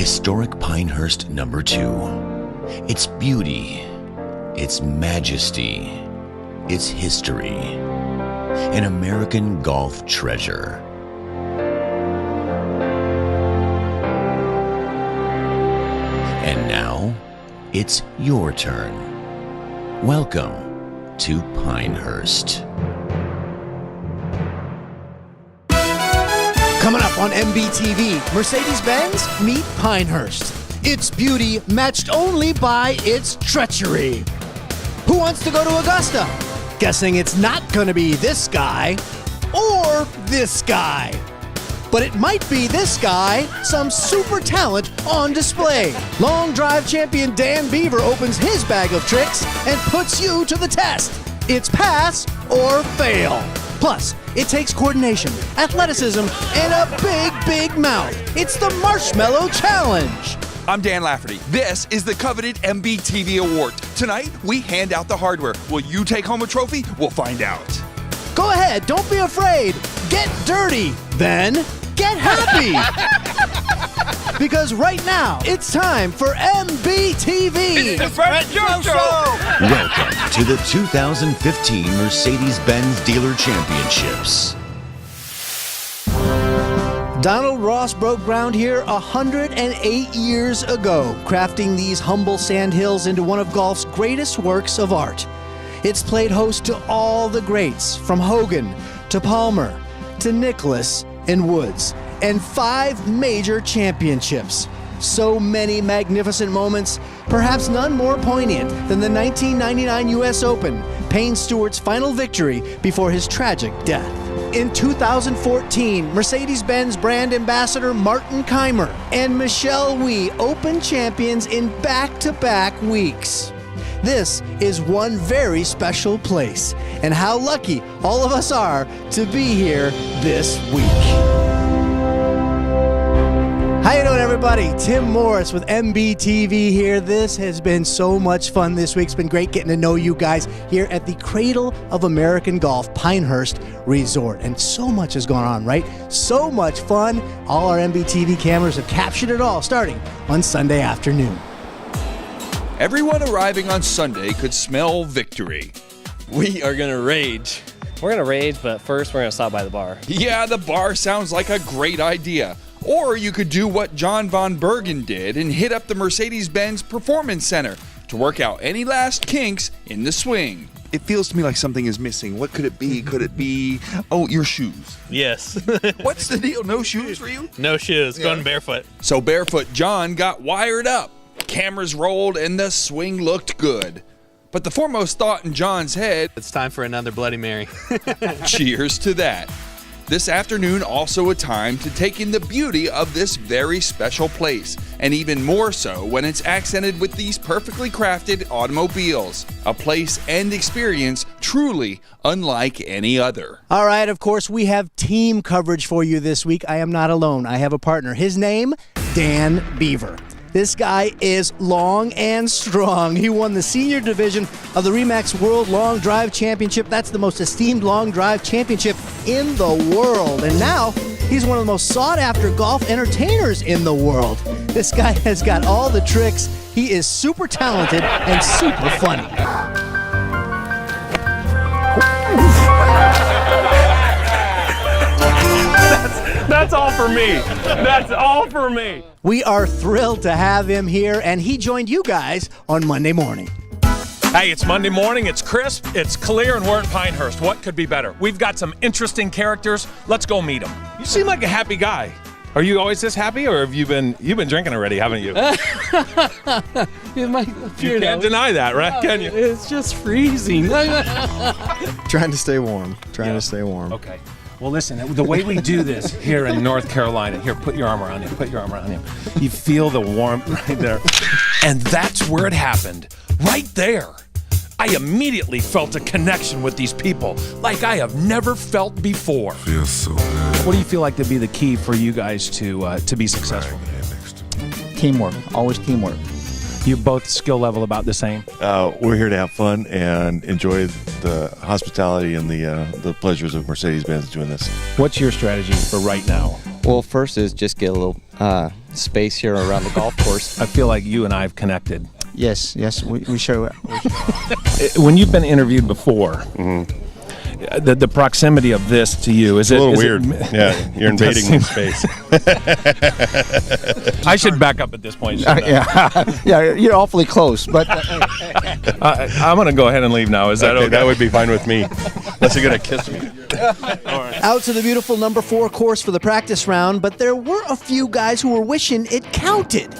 Historic Pinehurst number 2. Its beauty, its majesty, its history. An American golf treasure. And now, it's your turn. Welcome to Pinehurst. Coming up on MBTV, Mercedes-Benz meet Pinehurst. Its beauty matched only by its treachery. Who wants to go to Augusta? Guessing it's not gonna be this guy or this guy. But it might be this guy, some super talent on display. Long drive champion Dan Beaver opens his bag of tricks and puts you to the test. It's pass or fail. Plus, it takes coordination, athleticism, and a big mouth. It's the Marshmallow Challenge. I'm Dan Lafferty. This is the coveted MBTV Award. Tonight, we hand out the hardware. Will you take home a trophy? We'll find out. Go ahead, don't be afraid. Get dirty, then get happy. Because right now, it's time for MBTV. It's the Fred Joe Show. Welcome to the 2015 Mercedes-Benz Dealer Championships. Donald Ross broke ground here 108 years ago, crafting these humble sandhills into one of golf's greatest works of art. It's played host to all the greats, from Hogan to Palmer to Nicklaus and Woods, and 5 major championships. So many magnificent moments, perhaps none more poignant than the 1999 U.S. Open, Payne Stewart's final victory before his tragic death. In 2014, Mercedes-Benz brand ambassador Martin Keimer and Michelle Wie Open champions in back-to-back weeks. This is one very special place, and how lucky all of us are to be here this week. How you doing, everybody? Tim Morris with MBTV here. This has been so much fun this week. It's been great getting to know you guys here at the Cradle of American Golf, Pinehurst Resort. And so much has gone on, right? So much fun. All our MBTV cameras have captured it all, starting on Sunday afternoon. Everyone arriving on Sunday could smell victory. We are going to rage. We're going to rage, but first we're going to stop by the bar. Yeah, the bar sounds like a great idea. Or you could do what John Von Bergen did and hit up the Mercedes-Benz Performance Center to work out any last kinks in the swing. It feels to me like something is missing. What could it be? Could it be, your shoes? Yes. What's the deal? No shoes for you? No shoes. Going barefoot. So Barefoot John got wired up. Cameras rolled and the swing looked good. But the foremost thought in John's head, It's time for another Bloody Mary. cheers to that. This afternoon also a time to take in the beauty of this very special place, and even more so when it's accented with these perfectly crafted automobiles. A place and experience truly unlike any other. All right, of course, we have team coverage for you this week. I am not alone. I have a partner. His name, Dan Beaver. This guy is long and strong. He won the senior division of the RE/MAX World Long Drive Championship. That's the most esteemed long drive championship in the world. And now he's one of the most sought-after golf entertainers in the world. This guy has got all the tricks. He is super talented and super funny. That's all for me. That's all for me. We are thrilled to have him here, and he joined you guys on Monday morning. Hey, it's Monday morning. It's crisp. It's clear, and we're at Pinehurst. What could be better? We've got some interesting characters. Let's go meet them. You seem like a happy guy. Are you always this happy, or have you've been drinking already, haven't you? You can't deny that, right? Can you? It's just freezing. Trying to stay warm. To stay warm. Okay. Well, listen, the way we do this here in North Carolina, here, put your arm around him, put your arm around him. You feel the warmth right there. And that's where it happened, right there. I immediately felt a connection with these people like I have never felt before. Feels so good. What do you feel like to be the key for you guys to be successful? Teamwork, always teamwork. You both skill level about the same? We're here to have fun and enjoy the hospitality and the pleasures of Mercedes-Benz doing this. What's your strategy for right now? Well, first is just get a little space here around the golf course. I feel like you and I have connected. Yes, we sure. When you've been interviewed before, the proximity of this to you, is It's a it little is weird. It, Yeah, you're invading my space. I should back up at this point. Yeah, you're awfully close, but I'm going to go ahead and leave now. Is that okay? That would be fine with me. Unless you're going to kiss me. Out to the beautiful number 4 course for the practice round, but there were a few guys who were wishing it counted.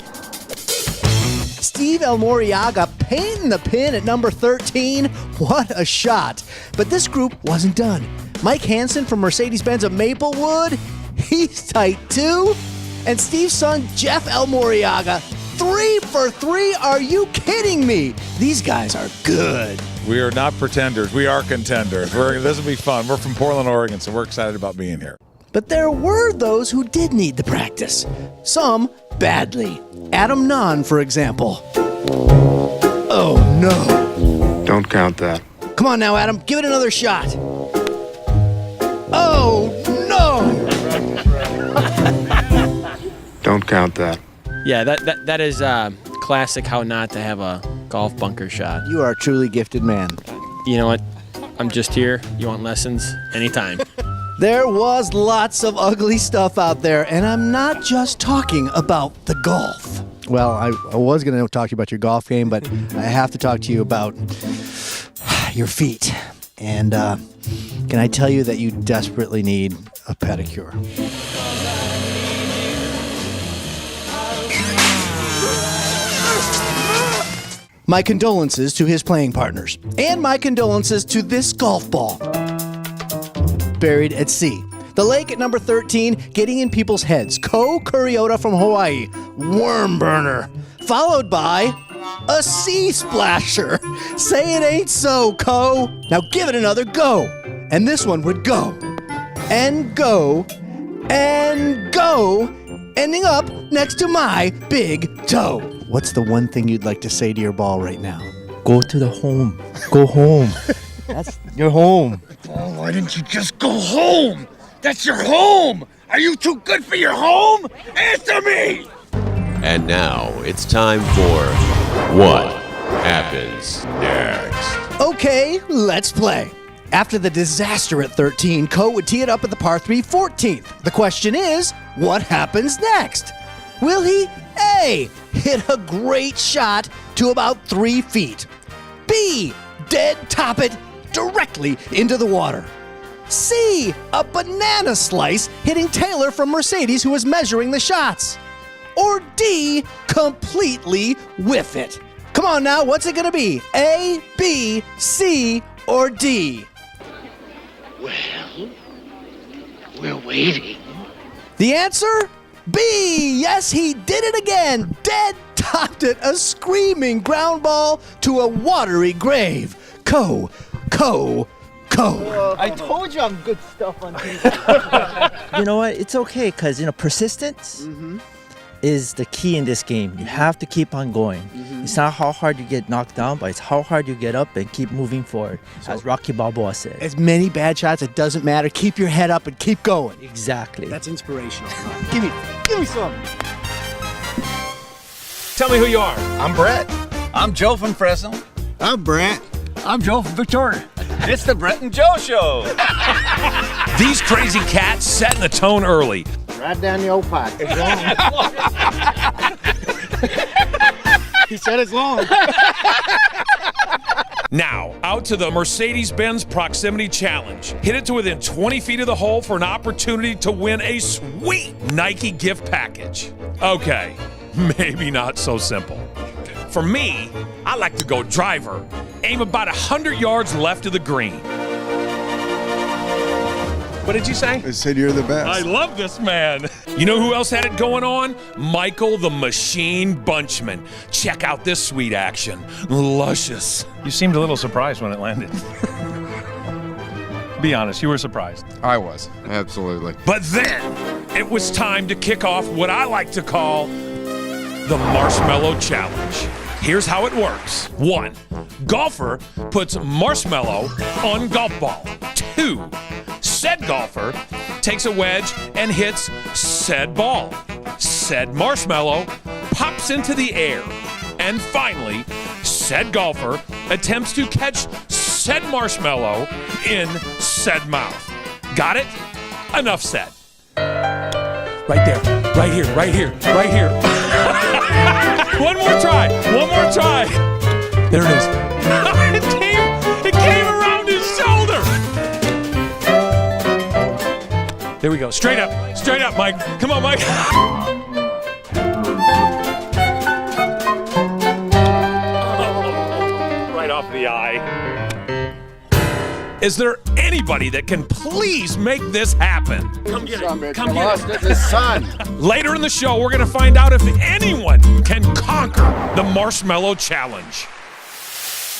Steve Elmoriaga painting the pin at number 13. What a shot. But this group wasn't done. Mike Hansen from Mercedes-Benz of Maplewood, he's tight too. And Steve's son, Jeff Elmoriaga, 3 for 3. Are you kidding me? These guys are good. We are not pretenders. We are contenders. This will be fun. We're from Portland, Oregon, so we're excited about being here. But there were those who did need the practice. Some badly. Adam Nahn, for example. Oh, no. Don't count that. Come on now, Adam. Give it another shot. Oh, no. Don't count that. Yeah, that is classic how not to have a golf bunker shot. You are a truly gifted man. You know what? I'm just here. You want lessons? Anytime. There was lots of ugly stuff out there, and I'm not just talking about the golf. Well, I was going to talk to you about your golf game, but I have to talk to you about your feet. And can I tell you that you desperately need a pedicure? My condolences to his playing partners, and my condolences to this golf ball. Buried at sea. The lake at number 13, getting in people's heads. Ko Kuriota from Hawaii, worm burner. Followed by a sea splasher. Say it ain't so, Ko. Now give it another go. And this one would go. And go. And go. Ending up next to my big toe. What's the one thing you'd like to say to your ball right now? go to the home. Go home. That's your home. Oh, why didn't you just go home? That's your home! Are you too good for your home? Answer me! And now it's time for What Happens Next. Okay, let's play. After the disaster at 13, Ko would tee it up at the par 3 14th. The question is, what happens next? Will he A, hit a great shot to about 3 feet? B, dead top it directly into the water? C, a banana slice hitting Taylor from Mercedes who was measuring the shots? Or D, completely whiff it? Come on now, what's it gonna be? A, B, C, or D? Well, we're waiting. The answer? B! Yes, he did it again! Dead topped it, a screaming ground ball to a watery grave. Ko. I told you I'm good stuff on TV. You know what? It's okay because, persistence is the key in this game. You have to keep on going. It's not how hard you get knocked down, but it's how hard you get up and keep moving forward, as Rocky Balboa said. As many bad shots, it doesn't matter. Keep your head up and keep going. Exactly. That's inspirational. Give me some. Tell me who you are. I'm Brett. I'm Joe from Fresno. I'm Brant. I'm Joe from Victoria. It's the Brett and Joe Show. These crazy cats setting the tone early. Right down the old pipe. It's long. He said it's long. Now, out to the Mercedes-Benz Proximity Challenge. Hit it to within 20 feet of the hole for an opportunity to win a sweet Nike gift package. Okay, maybe not so simple. For me, I like to go driver, aim about 100 yards left of the green. What did you say? I said you're the best. I love this man. You know who else had it going on? Michael the Machine Bunchman. Check out this sweet action. Luscious. You seemed a little surprised when it landed. Be honest, you were surprised. I was. Absolutely. But then, it was time to kick off what I like to call the Marshmallow Challenge. Here's how it works. 1, golfer puts marshmallow on golf ball. 2, said golfer takes a wedge and hits said ball. said marshmallow pops into the air. And finally, said golfer attempts to catch said marshmallow in said mouth. Got it? Enough said. Right there, right here, right here, right here. One more try. There it is. It came around his shoulder. There we go. Straight up, Mike. Come on, Mike. Right off the eye. Is there anybody that can please make this happen? Come get it. Come get it. The sun. Later in the show, we're going to find out if anyone can conquer the Marshmallow Challenge.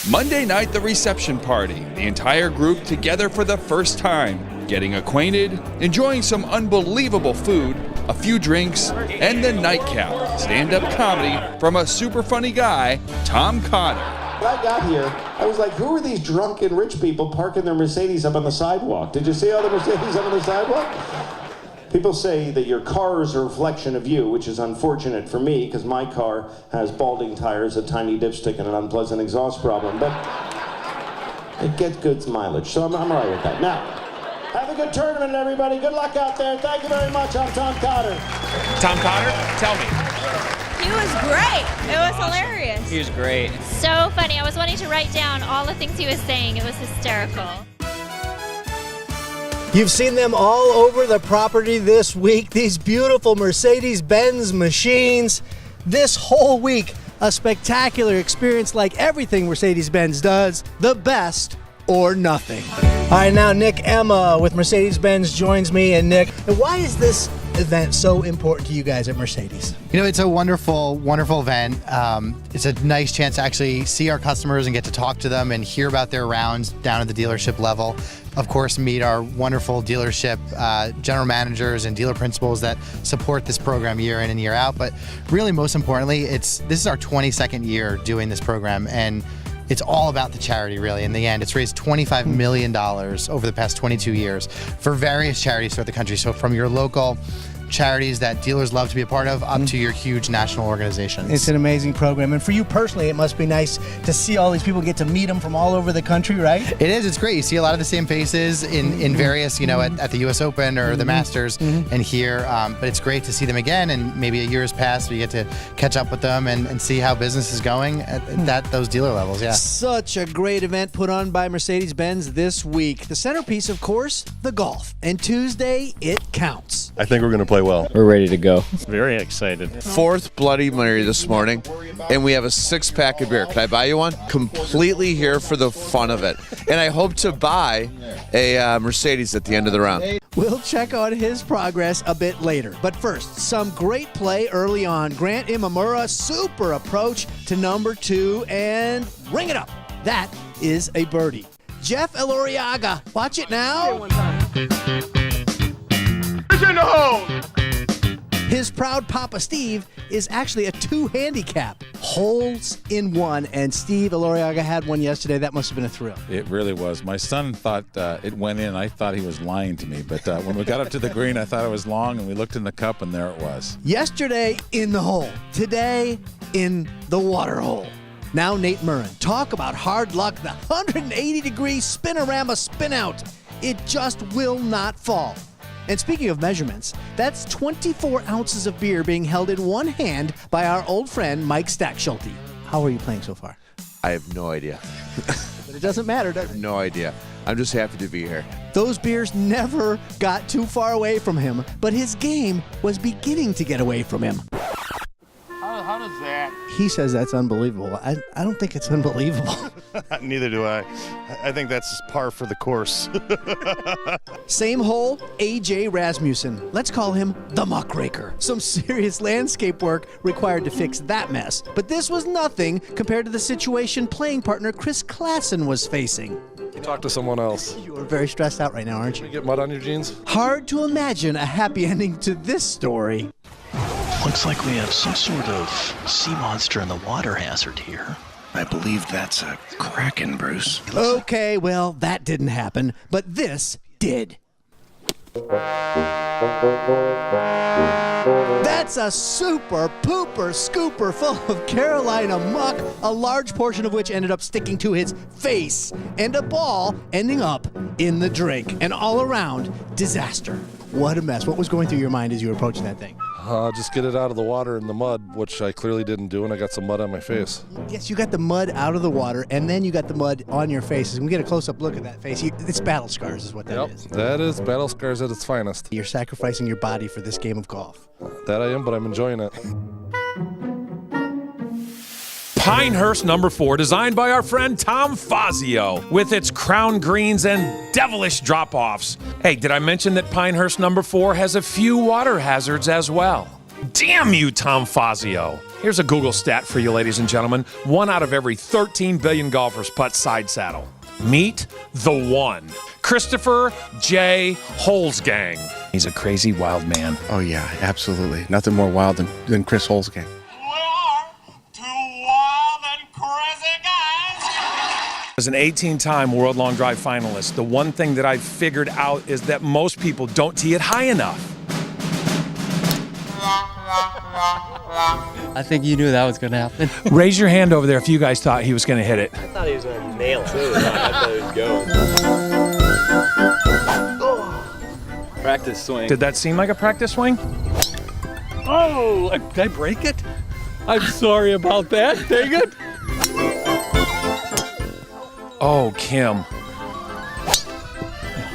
Monday night, the reception party. The entire group together for the first time, getting acquainted, enjoying some unbelievable food, a few drinks, and the nightcap. Stand-up comedy from a super funny guy, Tom Cotter. When I got here, I was like, who are these drunken rich people parking their Mercedes up on the sidewalk? Did you see all the Mercedes up on the sidewalk? People say that your car is a reflection of you, which is unfortunate for me because my car has balding tires, a tiny dipstick, and an unpleasant exhaust problem. But it gets good mileage, so I'm all right with that. Now, have a good tournament, everybody. Good luck out there. Thank you very much. I'm Tom Cotter. Tom Cotter, tell me. He was great. It was hilarious. He was great. So funny. I was wanting to write down all the things he was saying. It was hysterical. You've seen them all over the property this week. These beautiful Mercedes-Benz machines. This whole week, a spectacular experience like everything Mercedes-Benz does. The best or nothing. All right, now Nick Emma with Mercedes-Benz joins me. And Nick, why is this event so important to you guys at Mercedes? You know, it's a wonderful, wonderful event. It's a nice chance to actually see our customers and get to talk to them and hear about their rounds down at the dealership level. Of course, meet our wonderful dealership general managers and dealer principals that support this program year in and year out. But really, most importantly, this is our 22nd year doing this program, and it's all about the charity, really. In the end, it's raised $25 million over the past 22 years for various charities throughout the country. So from your local charities that dealers love to be a part of up to your huge national organizations. It's an amazing program. And for you personally, it must be nice to see all these people, get to meet them from all over the country, right? It is. It's great. You see a lot of the same faces in various, at the U.S. Open or the Masters and here. But it's great to see them again. And maybe a year has passed. We get to catch up with them and see how business is going at those dealer levels. Yeah. Such a great event put on by Mercedes-Benz this week. The centerpiece, of course, the golf. And Tuesday, it counts. I think we're going to play well. We're ready to go. Very excited. Fourth Bloody Mary this morning, and we have a 6-pack of beer. Can I buy you one? Completely here for the fun of it. And I hope to buy a Mercedes at the end of the round. We'll check on his progress a bit later. But first, some great play early on. Grant Imamura, super approach to number 2, and ring it up. That is a birdie. Jeff Eloriaga, watch it now. It's in the hole. His proud Papa Steve is actually a 2 handicap. Holes in 1, and Steve Eloriaga had one yesterday. That must have been a thrill. It really was. My son thought it went in. I thought he was lying to me. But when we got up to the green, I thought it was long, and we looked in the cup, and there it was. Yesterday in the hole. Today in the water hole. Now Nate Murren. Talk about hard luck. The 180-degree spinorama spin out. It just will not fall. And speaking of measurements, that's 24 ounces of beer being held in one hand by our old friend Mike Stackschulte. How are you playing so far? I have no idea. But it doesn't matter, does it? No idea. I'm just happy to be here. Those beers never got too far away from him, but his game was beginning to get away from him. How does that? He says that's unbelievable. I don't think it's unbelievable. Neither do I. I think that's par for the course. Same hole, AJ Rasmussen. Let's call him the muckraker. Some serious landscape work required to fix that mess. But this was nothing compared to the situation playing partner Chris Klassen was facing. Talk to someone else. You are very stressed out right now, aren't you? You get mud on your jeans? Hard to imagine a happy ending to this story. Looks like we have some sort of sea monster in the water hazard here. I believe that's a kraken, Bruce. Okay, well, that didn't happen, but this did. That's a super pooper scooper full of Carolina muck, a large portion of which ended up sticking to his face, and a ball ending up in the drink. An all-around disaster. What a mess. What was going through your mind as you were approaching that thing? Just get it out of the water and the mud, which I clearly didn't do, and I got some mud on my face. Yes, you got the mud out of the water, and then you got the mud on your face. As we get a close-up look at that face, it's battle scars is what that is. That is battle scars at its finest. You're sacrificing your body for this game of golf. That I am, but I'm enjoying it. Pinehurst number 4, designed by our friend Tom Fazio, with its crown greens and devilish drop-offs. Hey, did I mention that Pinehurst number 4 has a few water hazards as well? Damn you, Tom Fazio. Here's a Google stat for you, ladies and gentlemen. 1 out of every 13 billion golfers putt side saddle. Meet the one. Christopher J. Holzgang. He's a crazy wild man. Oh, yeah, absolutely. Nothing more wild than Chris Holzgang. As an 18-time World Long Drive finalist, the one thing that I've figured out is that most people don't tee it high enough. I think you knew that was going to happen. Raise your hand over there if you guys thought he was going to hit it. I thought he was going to nail it. I thought he was going. Practice swing. Did that seem like a practice swing? Oh, did I break it? I'm sorry about that. Dang it. Oh, Kim.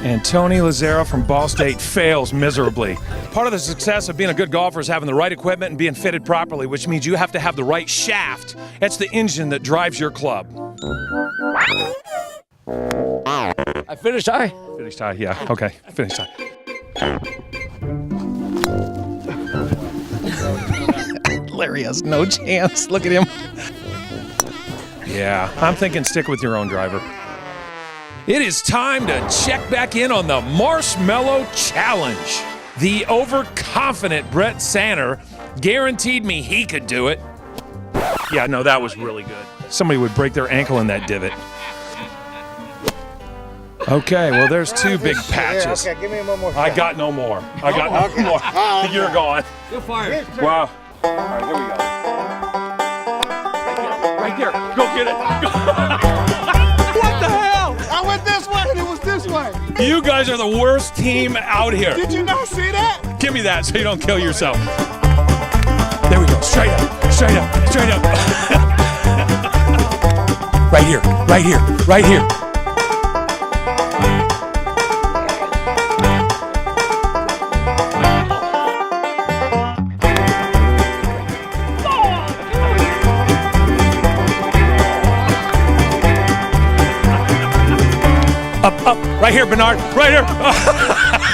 And Tony Lazaro from Ball State fails miserably. Part of the success of being a good golfer is having the right equipment and being fitted properly, which means you have to have the right shaft. That's the engine that drives your club. I finished high. Finished high, yeah. Okay, finished high. Larry has no chance. Look at him. Yeah, I'm thinking stick with your own driver. It is time to check back in on the Marshmallow Challenge. The overconfident Brett Sanner guaranteed me he could do it. Yeah, no, that was really good. Somebody would break their ankle in that divot. Okay, well, there's 2 big patches. Okay, give me one more shot. I got no more. I got no more. You're gone. You're fired. Wow. All right, here we go. Right there. Go get it. What the hell? I went this way and it was this way. You guys are the worst team out here. Did you not see that? Give me that so you don't kill yourself. There we go. Straight up. Straight up. Straight up. Right here. Right here. Right here. Up, right here, Bernard, right here.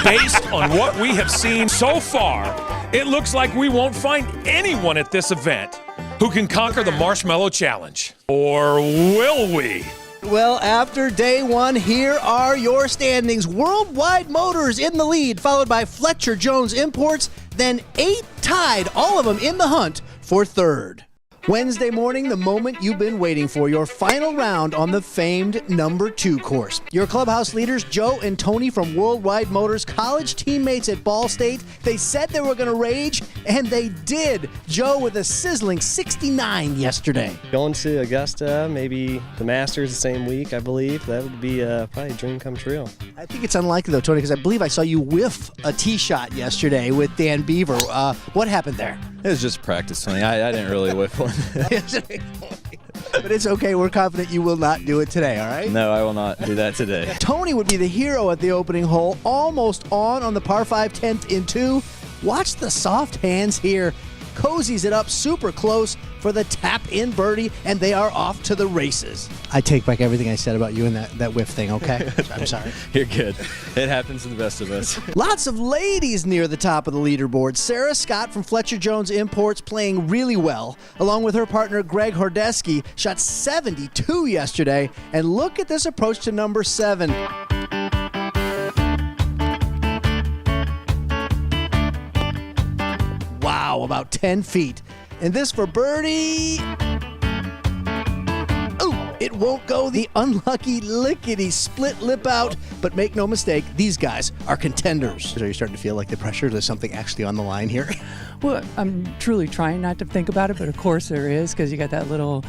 Based on what we have seen so far, it looks like we won't find anyone at this event who can conquer the Marshmallow Challenge. Or will we? Well, after day 1, here are your standings. Worldwide Motors in the lead, followed by Fletcher Jones Imports, then 8 tied, all of them in the hunt for 3rd. Wednesday morning, the moment you've been waiting for, your final round on the famed number 2 course. Your clubhouse leaders, Joe and Tony from Worldwide Motors, college teammates at Ball State, they said they were going to rage, and they did. Joe with a sizzling 69 yesterday. Going to Augusta, maybe the Masters the same week, I believe. That would be probably a dream come true. I think it's unlikely, though, Tony, because I believe I saw you whiff a tee shot yesterday with Dan Beaver. What happened there? It was just practice swing. I didn't really whiff one. But it's okay. We're confident you will not do it today, all right? No, I will not do that today. Tony would be the hero at the opening hole, almost on the par 5 10th in 2. Watch the soft hands here. Cozies it up super close for the tap-in birdie, and they are off to the races. I take back everything I said about you and that whiff thing, okay? I'm sorry. You're good. It happens to the best of us. Lots of ladies near the top of the leaderboard. Sarah Scott from Fletcher Jones Imports playing really well, along with her partner Greg Hordeski, shot 72 yesterday. And look at this approach to number 7. Wow, about 10 feet. And this for birdie. Ooh. It won't go the unlucky lickety-split lip out, but make no mistake, these guys are contenders. Are you starting to feel like the pressure? There's something actually on the line here? Well, I'm truly trying not to think about it, but of course there is, because you got that little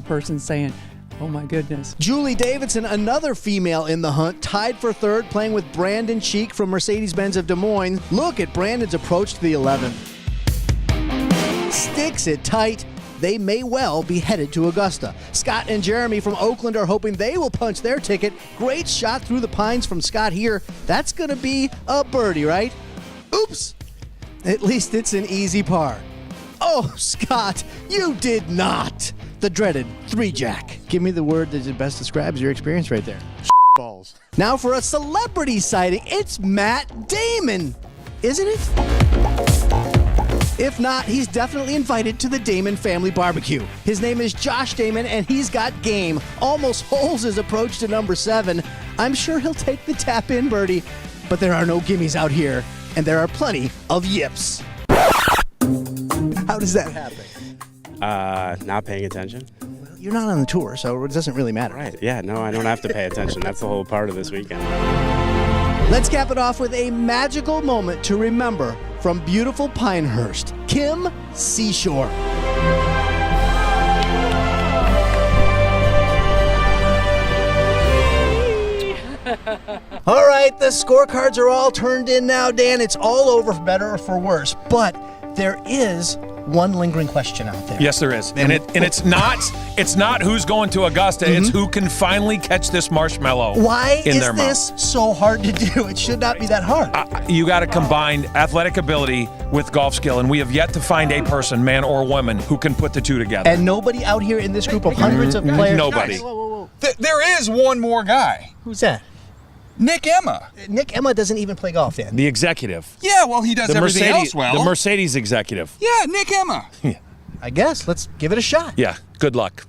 person saying, oh my goodness. Julie Davidson, another female in the hunt, tied for third, playing with Brandon Cheek from Mercedes-Benz of Des Moines. Look at Brandon's approach to the 11. Sticks it tight. They may well be headed to Augusta. Scott and Jeremy from Oakland are hoping they will punch their ticket. Great shot through the pines from Scott here. That's going to be a birdie, right? Oops. At least it's an easy par. Oh, Scott, you did not. The dreaded 3-jack. Give me the word that best describes your experience right there. Balls. Now for a celebrity sighting, it's Matt Damon. Isn't it? If not, he's definitely invited to the Damon family barbecue. His name is Josh Damon, and he's got game. Almost holes his approach to number 7. I'm sure he'll take the tap-in birdie, but there are no gimmies out here, and there are plenty of yips. How does that happen? Not paying attention. You're not on the tour, so it doesn't really matter. Right, yeah, no, I don't have to pay attention. That's the whole part of this weekend. Let's cap it off with a magical moment to remember from beautiful Pinehurst, Kim Seashore. All right, the scorecards are all turned in now, Dan. It's all over, for better or for worse. But there is one lingering question out there. Yes, there is, and it's not who's going to Augusta. It's who can finally catch this marshmallow. Why in is their this mouth. so hard to do? It should not be that hard. You got to combine athletic ability with golf skill, and we have yet to find a person, man or woman, who can put the two together. And nobody out here in this group of hundreds of players. Nobody. There is one more guy. Who's that? Nick Emma. Nick Emma doesn't even play golf, Dan. The executive. Yeah, well, he does everything else well. The Mercedes executive. Yeah, Nick Emma. I guess. Let's give it a shot. Yeah, good luck.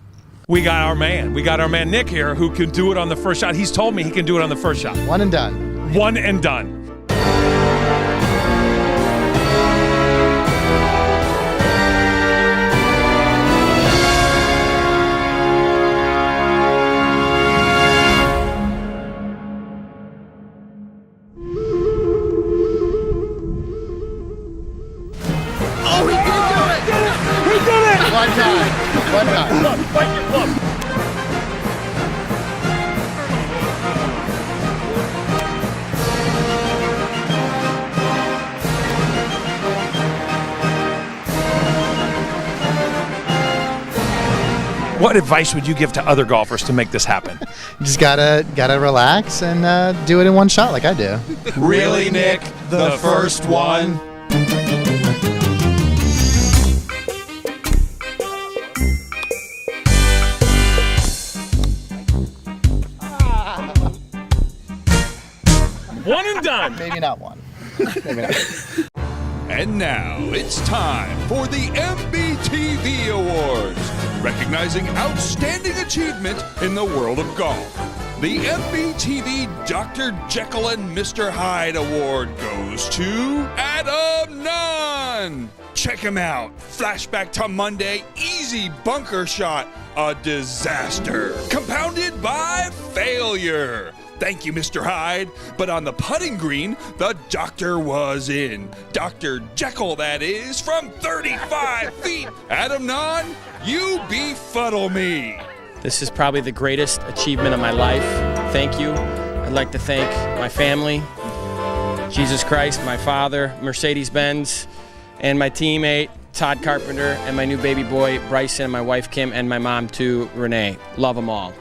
We got our man. We got our man Nick here who can do it on the first shot. He's told me he can do it on the first shot. One and done. One and done. One time. Fight your club. What advice would you give to other golfers to make this happen? Just gotta relax and do it in one shot like I do. Really, Nick? The first one? One and done. Maybe not one. Maybe not. And now it's time for the MBTV Awards, recognizing outstanding achievement in the world of golf. The MBTV Dr. Jekyll and Mr. Hyde Award goes to Adam Nunn. Check him out. Flashback to Monday, easy bunker shot, a disaster, compounded by failure. Thank you, Mr. Hyde. But on the putting green, the doctor was in. Dr. Jekyll, that is, from 35 feet. Adam Nunn, you befuddle me. This is probably the greatest achievement of my life. Thank you. I'd like to thank my family, Jesus Christ, my father, Mercedes-Benz, and my teammate, Todd Carpenter, and my new baby boy, Bryson, and my wife, Kim, and my mom, too, Renee. Love them all.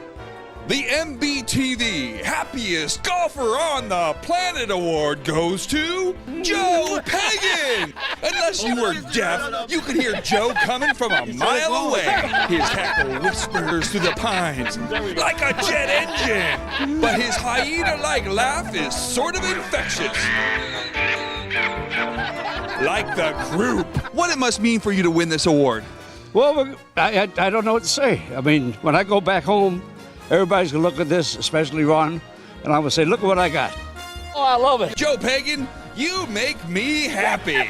The MBTV Happiest Golfer on the Planet Award goes to Joe Pagan. Unless you were deaf, you could hear Joe coming from a mile away. His cackle whispers through the pines like a jet engine. But his hyena-like laugh is sort of infectious. Like the group. What it must mean for you to win this award? Well, I don't know what to say. I mean, when I go back home, everybody's going to look at this, especially Ron, and I'm going to say, look at what I got. Oh, I love it. Joe Pagan, you make me happy.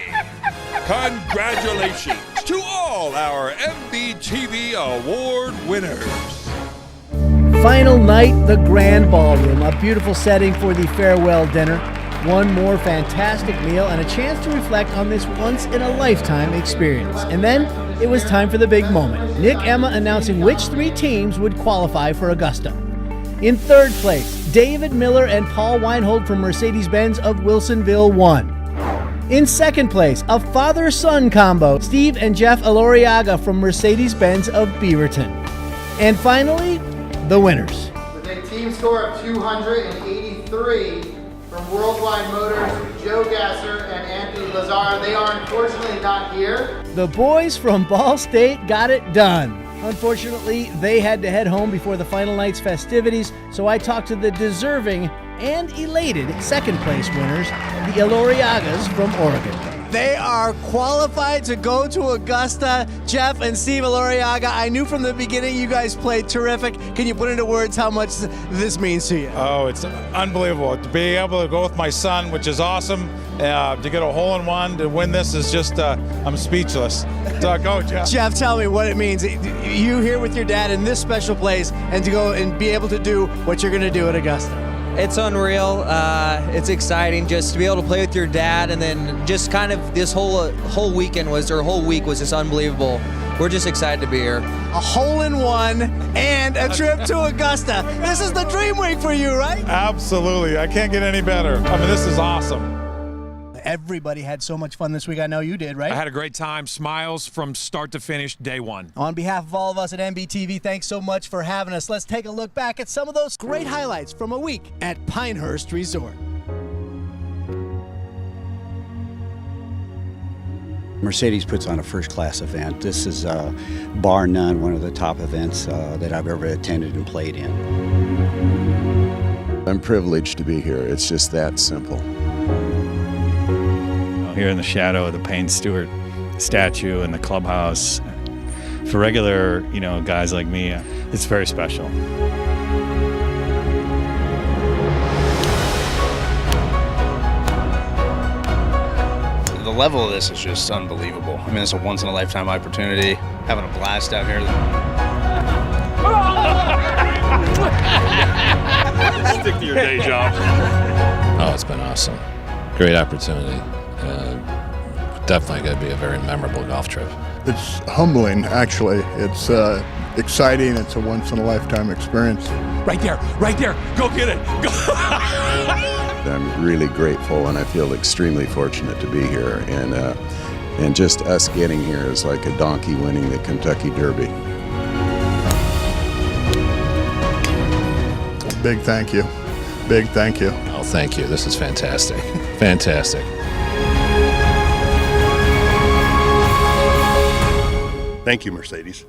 Congratulations to all our MBTV Award winners. Final night, the Grand Ballroom, a beautiful setting for the farewell dinner. One more fantastic meal and a chance to reflect on this once-in-a-lifetime experience. And then it was time for the big moment. Nick Emma announcing which 3 teams would qualify for Augusta. In third place, David Miller and Paul Weinhold from Mercedes-Benz of Wilsonville won. In second place, a father-son combo, Steve and Jeff Aloriaga from Mercedes-Benz of Beaverton. And finally, the winners. With a team score of 283 from Worldwide Motors, Joe Gasser and Anthony Lazar. They are unfortunately not here. The boys from Ball State got it done. Unfortunately, they had to head home before the final night's festivities, so I talked to the deserving and elated second place winners, the Aloriagas from Oregon. They are qualified to go to Augusta. Jeff and Steve Aloriaga, I knew from the beginning you guys played terrific. Can you put into words how much this means to you? Oh, it's unbelievable. To be able to go with my son, which is awesome, to get a hole-in-one, to win this is just, I'm speechless. So go, Jeff. Jeff, tell me what it means. You here with your dad in this special place and to go and be able to do what you're going to do at Augusta. It's unreal. It's exciting just to be able to play with your dad, and then just kind of this whole weekend was, or whole week was just unbelievable. We're just excited to be here. A hole-in-one and a trip to Augusta. This is the dream week for you, right? Absolutely. I can't get any better. I mean, this is awesome. Everybody had so much fun this week. I know you did, right? I had a great time. Smiles from start to finish, day one. On behalf of all of us at MBTV, thanks so much for having us. Let's take a look back at some of those great highlights from a week at Pinehurst Resort. Mercedes puts on a first-class event. This is, bar none, one of the top events that I've ever attended and played in. I'm privileged to be here. It's just that simple. Here in the shadow of the Payne Stewart statue in the clubhouse, for regular, guys like me, it's very special. The level of this is just unbelievable. I mean, it's a once-in-a-lifetime opportunity. Having a blast out here. Stick to your day job. Oh, it's been awesome. Great opportunity. Definitely going to be a very memorable golf trip. It's humbling, actually. It's exciting. It's a once-in-a-lifetime experience. Right there. Go get it. Go. I'm really grateful, and I feel extremely fortunate to be here. And just us getting here is like a donkey winning the Kentucky Derby. Big thank you. Big thank you. Oh, thank you. This is fantastic. Fantastic. Thank you, Mercedes.